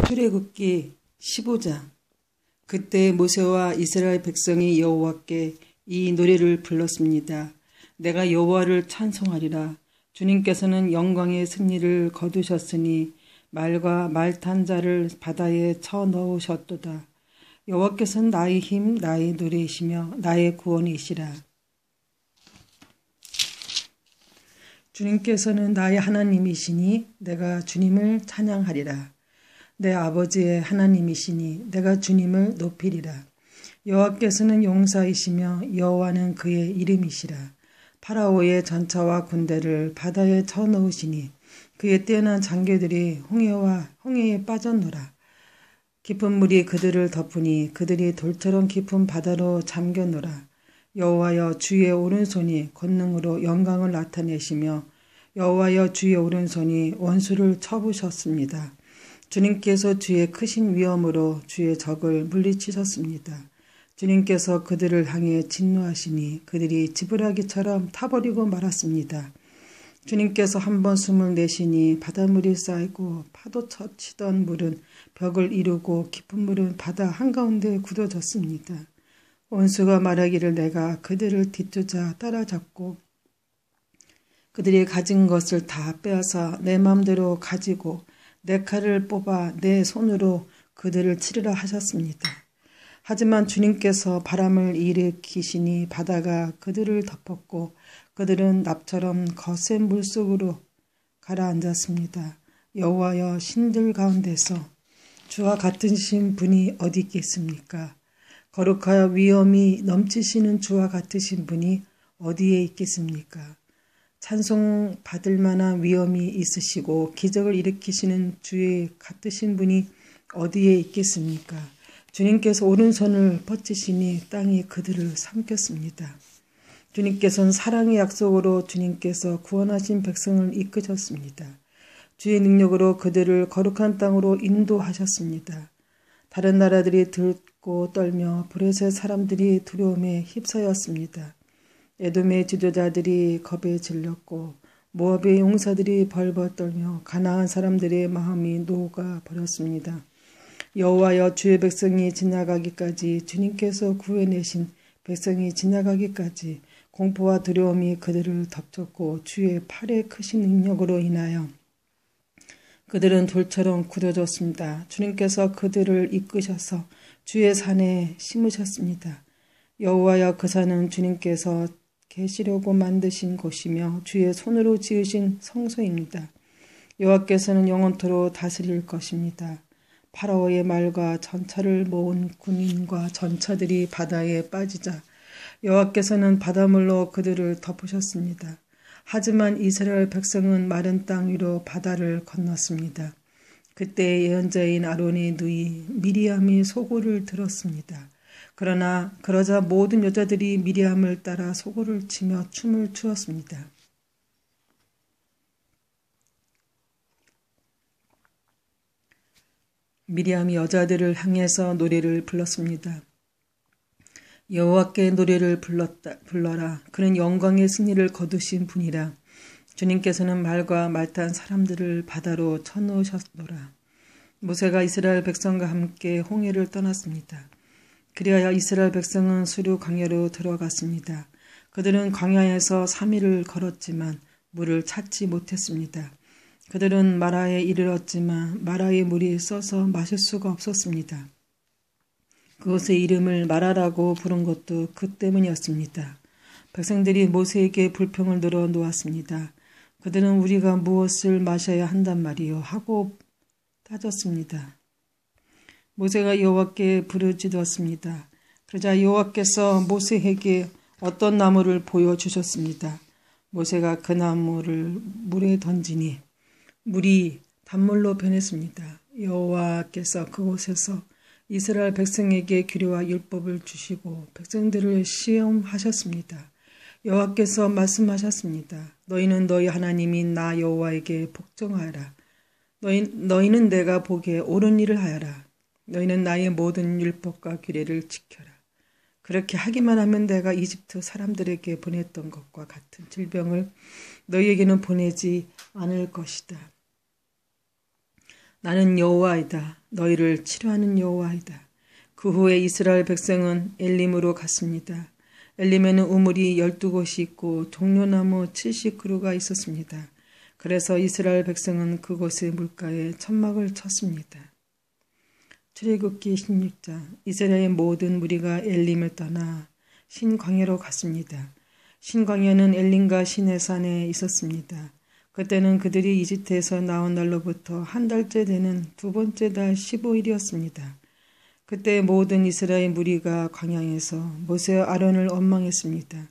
출애굽기 15장. 그때 모세와 이스라엘 백성이 여호와께 이 노래를 불렀습니다. 내가 여호와를 찬송하리라. 주님께서는 영광의 승리를 거두셨으니 말과 말 탄 자를 바다에 쳐 넣으셨도다. 여호와께서는 나의 힘, 나의 노래이시며 나의 구원이시라. 주님께서는 나의 하나님이시니 내가 주님을 찬양하리라. 내 아버지의 하나님이시니 내가 주님을 높이리라. 여호와께서는 용사이시며 여호와는 그의 이름이시라. 파라오의 전차와 군대를 바다에 쳐넣으시니 그의 뛰어난 장교들이 홍해에 빠졌노라. 깊은 물이 그들을 덮으니 그들이 돌처럼 깊은 바다로 잠겼노라. 여호와여, 주의 오른손이 권능으로 영광을 나타내시며 여호와여, 주의 오른손이 원수를 쳐부셨습니다. 주님께서 주의 크신 위엄으로 주의 적을 물리치셨습니다. 주님께서 그들을 향해 진노하시니 그들이 지푸라기처럼 타버리고 말았습니다. 주님께서 한번 숨을 내쉬니 바닷물이 쌓이고 파도쳐 치던 물은 벽을 이루고 깊은 물은 바다 한가운데 굳어졌습니다. 원수가 말하기를 내가 그들을 뒤쫓아 따라잡고 그들이 가진 것을 다 빼앗아 내 마음대로 가지고 내 칼을 뽑아 내 손으로 그들을 치르라 하셨습니다. 하지만 주님께서 바람을 일으키시니 바다가 그들을 덮었고 그들은 납처럼 거센 물속으로 가라앉았습니다. 여호와여, 신들 가운데서 주와 같으신 분이 어디 있겠습니까? 거룩하여 위엄이 넘치시는 주와 같으신 분이 어디에 있겠습니까? 찬송 받을 만한 위엄이 있으시고 기적을 일으키시는 주의 같으신 분이 어디에 있겠습니까? 주님께서 오른손을 뻗치시니 땅이 그들을 삼켰습니다. 주님께서는 사랑의 약속으로 주님께서 구원하신 백성을 이끄셨습니다. 주의 능력으로 그들을 거룩한 땅으로 인도하셨습니다. 다른 나라들이 들고 떨며 브레셋 사람들이 두려움에 휩싸였습니다. 에돔의 지도자들이 겁에 질렸고 모압의 용사들이 벌벌 떨며 가나안 사람들의 마음이 녹아버렸습니다. 여호와여, 주의 백성이 지나가기까지, 주님께서 구해내신 백성이 지나가기까지 공포와 두려움이 그들을 덮쳤고 주의 팔의 크신 능력으로 인하여 그들은 돌처럼 굳어졌습니다. 주님께서 그들을 이끄셔서 주의 산에 심으셨습니다. 여호와여, 그 산은 주님께서 계시려고 만드신 곳이며 주의 손으로 지으신 성소입니다. 여호와께서는 영원토록 다스릴 것입니다. 파라오의 말과 전차를 모은 군인과 전차들이 바다에 빠지자 여호와께서는 바닷물로 그들을 덮으셨습니다. 하지만 이스라엘 백성은 마른 땅 위로 바다를 건넜습니다. 그때 예언자인 아론의 누이 미리암이 소고를 들었습니다. 그러자 모든 여자들이 미리암을 따라 소고를 치며 춤을 추었습니다. 미리암이 여자들을 향해서 노래를 불렀습니다. 여호와께 노래를 불러라. 그는 영광의 승리를 거두신 분이라. 주님께서는 말과 말탄 사람들을 바다로 쳐넣으셨노라. 모세가 이스라엘 백성과 함께 홍해를 떠났습니다. 그리하여 이스라엘 백성은 수르 광야로 들어갔습니다. 그들은 광야에서 3일을 걸었지만 물을 찾지 못했습니다. 그들은 마라에 이르렀지만 마라의 물이 써서 마실 수가 없었습니다. 그곳의 이름을 마라라고 부른 것도 그 때문이었습니다. 백성들이 모세에게 불평을 늘어 놓았습니다. 그들은 우리가 무엇을 마셔야 한단 말이요 하고 따졌습니다. 모세가 여호와께 부르짖었습니다. 그러자 여호와께서 모세에게 어떤 나무를 보여주셨습니다. 모세가 그 나무를 물에 던지니 물이 단물로 변했습니다. 여호와께서 그곳에서 이스라엘 백성에게 규례와 율법을 주시고 백성들을 시험하셨습니다. 여호와께서 말씀하셨습니다. 너희는 너희 하나님인 나 여호와에게 복종하여라. 너희는 내가 보기에 옳은 일을 하여라. 너희는 나의 모든 율법과 규례를 지켜라. 그렇게 하기만 하면 내가 이집트 사람들에게 보냈던 것과 같은 질병을 너희에게는 보내지 않을 것이다. 나는 여호와이다. 너희를 치료하는 여호와이다. 그 후에 이스라엘 백성은 엘림으로 갔습니다. 엘림에는 우물이 12곳이 있고 종려나무 70그루가 있었습니다. 그래서 이스라엘 백성은 그곳의 물가에 천막을 쳤습니다. 출애굽기 16장. 이스라엘의 모든 무리가 엘림을 떠나 신광야로 갔습니다. 신광야는 엘림과 시내산에 있었습니다. 그때는 그들이 이집트에서 나온 날로부터 한 달째 되는 두 번째 달 15일이었습니다. 그때 모든 이스라엘 무리가 광야에서 모세와 아론을 원망했습니다.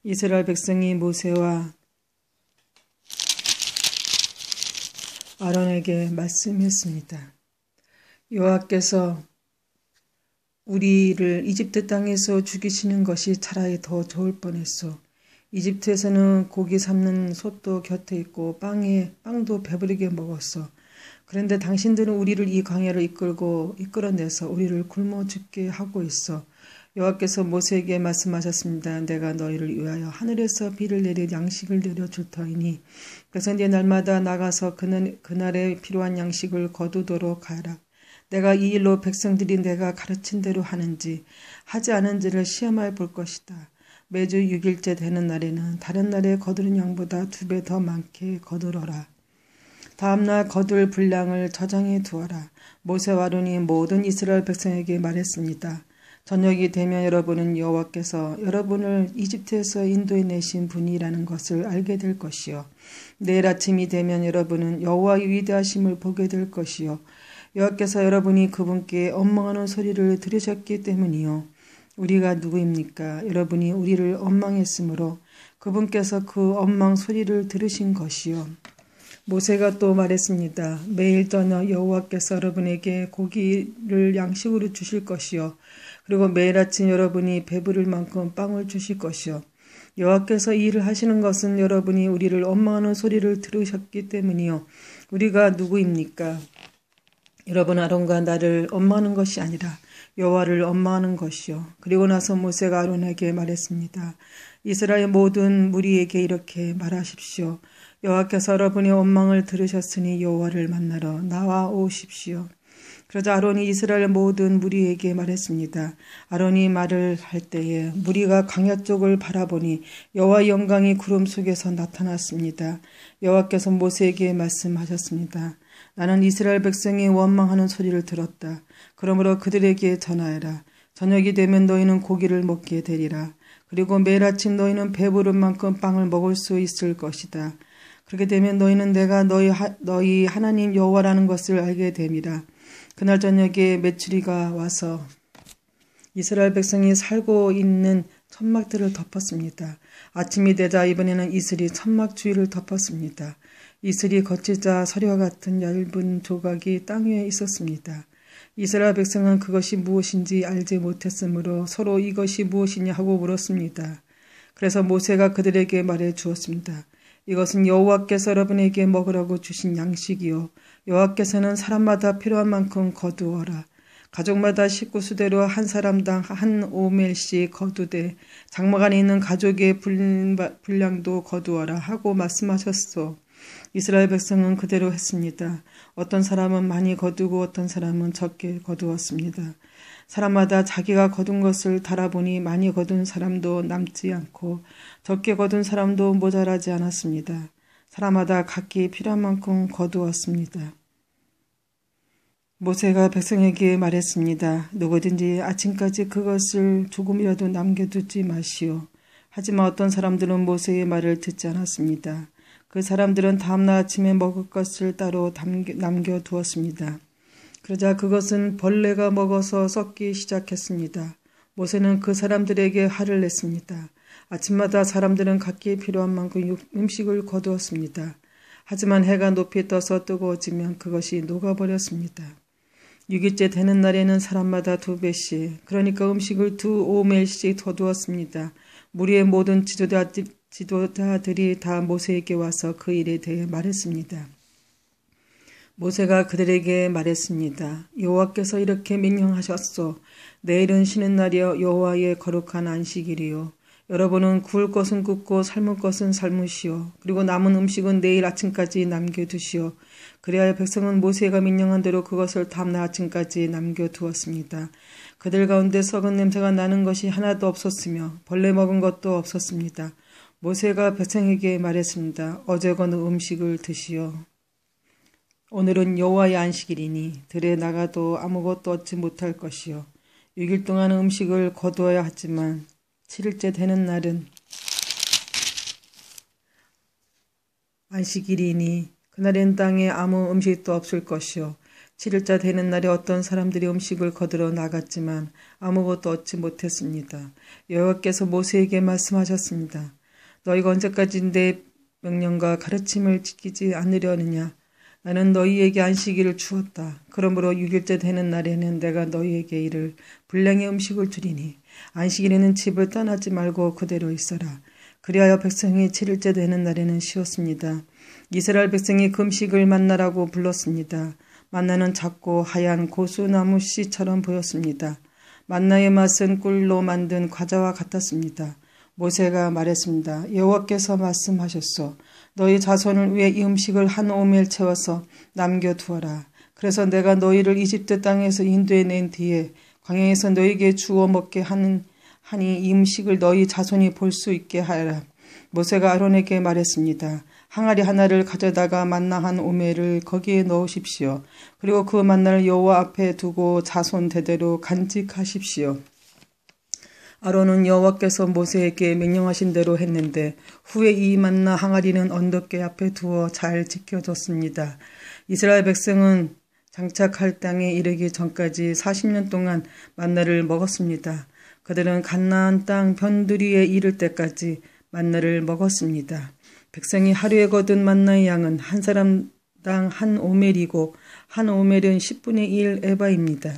이스라엘 백성이 모세와 아론에게 말씀했습니다. 여호와께서 우리를 이집트 땅에서 죽이시는 것이 차라리 더 좋을 뻔했소. 이집트에서는 고기 삶는 솥도 곁에 있고 빵도 배부르게 먹었어. 그런데 당신들은 우리를 이 광야를 이끌어내서 우리를 굶어 죽게 하고 있어. 여호와께서 모세에게 말씀하셨습니다. 내가 너희를 위하여 하늘에서 비를 내려 양식을 내려줄 터이니 그래서 네 날마다 나가서 그날에 필요한 양식을 거두도록 하라. 내가 이 일로 백성들이 내가 가르친 대로 하는지 하지 않은지를 시험해 볼 것이다. 매주 6일째 되는 날에는 다른 날에 거두는 양보다 2배 더 많게 거두어라. 다음날 거둘 분량을 저장해 두어라. 모세와 아론이 모든 이스라엘 백성에게 말했습니다. 저녁이 되면 여러분은 여호와께서 여러분을 이집트에서 인도해 내신 분이라는 것을 알게 될 것이요. 내일 아침이 되면 여러분은 여호와의 위대하심을 보게 될 것이요. 여호와께서 여러분이 그분께 원망하는 소리를 들으셨기 때문이요. 우리가 누구입니까? 여러분이 우리를 원망했으므로 그분께서 그 원망 소리를 들으신 것이요. 모세가 또 말했습니다. 매일 저녁 여호와께서 여러분에게 고기를 양식으로 주실 것이요. 그리고 매일 아침 여러분이 배부를 만큼 빵을 주실 것이요. 여호와께서 이 일을 하시는 것은 여러분이 우리를 원망하는 소리를 들으셨기 때문이요. 우리가 누구입니까? 여러분 아론과 나를 원망하는 것이 아니라 여호와를 원망하는 것이요. 그리고 나서 모세가 아론에게 말했습니다. 이스라엘 모든 무리에게 이렇게 말하십시오. 여호와께서 여러분의 원망을 들으셨으니 여호와를 만나러 나와 오십시오. 그러자 아론이 이스라엘 모든 무리에게 말했습니다. 아론이 말을 할 때에 무리가 광야 쪽을 바라보니 여호와의 영광이 구름 속에서 나타났습니다. 여호와께서 모세에게 말씀하셨습니다. 나는 이스라엘 백성이 원망하는 소리를 들었다. 그러므로 그들에게 전하여라. 저녁이 되면 너희는 고기를 먹게 되리라. 그리고 매일 아침 너희는 배부른 만큼 빵을 먹을 수 있을 것이다. 그렇게 되면 너희는 내가 너희 하나님 여호와라는 것을 알게 됨이라. 그날 저녁에 메추리가 와서 이스라엘 백성이 살고 있는 천막들을 덮었습니다. 아침이 되자 이번에는 이슬이 천막 주위를 덮었습니다. 이슬이 거치자 서리와 같은 얇은 조각이 땅 위에 있었습니다. 이스라엘 백성은 그것이 무엇인지 알지 못했으므로 서로 이것이 무엇이냐 하고 물었습니다. 그래서 모세가 그들에게 말해 주었습니다. 이것은 여호와께서 여러분에게 먹으라고 주신 양식이요. 여호와께서는 사람마다 필요한 만큼 거두어라. 가족마다 식구 수대로 한 사람당 한 오멜씩 거두되 장막 안에 있는 가족의 분량도 거두어라 하고 말씀하셨소. 이스라엘 백성은 그대로 했습니다. 어떤 사람은 많이 거두고 어떤 사람은 적게 거두었습니다. 사람마다 자기가 거둔 것을 달아보니 많이 거둔 사람도 남지 않고 적게 거둔 사람도 모자라지 않았습니다. 사람마다 각기 필요한 만큼 거두었습니다. 모세가 백성에게 말했습니다. 누구든지 아침까지 그것을 조금이라도 남겨두지 마시오. 하지만 어떤 사람들은 모세의 말을 듣지 않았습니다. 그 사람들은 다음날 아침에 먹을 것을 따로 남겨두었습니다. 그러자 그것은 벌레가 먹어서 썩기 시작했습니다. 모세는 그 사람들에게 화를 냈습니다. 아침마다 사람들은 각기 필요한 만큼 음식을 거두었습니다. 하지만 해가 높이 떠서 뜨거워지면 그것이 녹아버렸습니다. 6일째 되는 날에는 사람마다 2배씩, 그러니까 음식을 2오멜씩 거두었습니다. 무리의 모든 지도자들이 다 모세에게 와서 그 일에 대해 말했습니다. 모세가 그들에게 말했습니다. 여호와께서 이렇게 명령하셨소. 내일은 쉬는 날이여 여호와의 거룩한 안식일이요. 여러분은 구울 것은 굽고 삶을 것은 삶으시오. 그리고 남은 음식은 내일 아침까지 남겨두시오. 그리하여 백성은 모세가 명령한 대로 그것을 다음날 아침까지 남겨두었습니다. 그들 가운데 썩은 냄새가 나는 것이 하나도 없었으며 벌레 먹은 것도 없었습니다. 모세가 백성에게 말했습니다. 어제 거는 음식을 드시오. 오늘은 여호와의 안식일이니 들에 나가도 아무것도 얻지 못할 것이요. 6일 동안 음식을 거두어야 하지만 7일째 되는 날은 안식일이니 그날엔 땅에 아무 음식도 없을 것이요. 7일째 되는 날에 어떤 사람들이 음식을 거두러 나갔지만 아무것도 얻지 못했습니다. 여호와께서 모세에게 말씀하셨습니다. 너희가 언제까지 내 명령과 가르침을 지키지 않으려느냐? 나는 너희에게 안식일을 주었다. 그러므로 6일째 되는 날에는 내가 너희에게 이를 분량의 음식을 주리니 안식일에는 집을 떠나지 말고 그대로 있어라. 그리하여 백성이 7일째 되는 날에는 쉬었습니다. 이스라엘 백성이 금식을 만나라고 불렀습니다. 만나는 작고 하얀 고수나무 씨처럼 보였습니다. 만나의 맛은 꿀로 만든 과자와 같았습니다. 모세가 말했습니다. 여호와께서 말씀하셨소. 너희 자손을 위해 이 음식을 한 오멜 채워서 남겨두어라. 그래서 내가 너희를 이집트 땅에서 인도해낸 뒤에 광야에서 너희에게 주어 먹게 하니 이 음식을 너희 자손이 볼 수 있게 하라. 모세가 아론에게 말했습니다. 항아리 하나를 가져다가 만나 한 오멜을 거기에 넣으십시오. 그리고 그 만나를 여호와 앞에 두고 자손 대대로 간직하십시오. 아론은 여호와께서 모세에게 명령하신 대로 했는데 후에 이 만나 항아리는 언덕계 앞에 두어 잘 지켜졌습니다. 이스라엘 백성은 장착할 땅에 이르기 전까지 40년 동안 만나를 먹었습니다. 그들은 가나안 땅 변두리에 이를 때까지 만나를 먹었습니다. 백성이 하루에 거둔 만나의 양은 한 사람당 한 오멜이고 한 오멜은 10분의 1 에바입니다.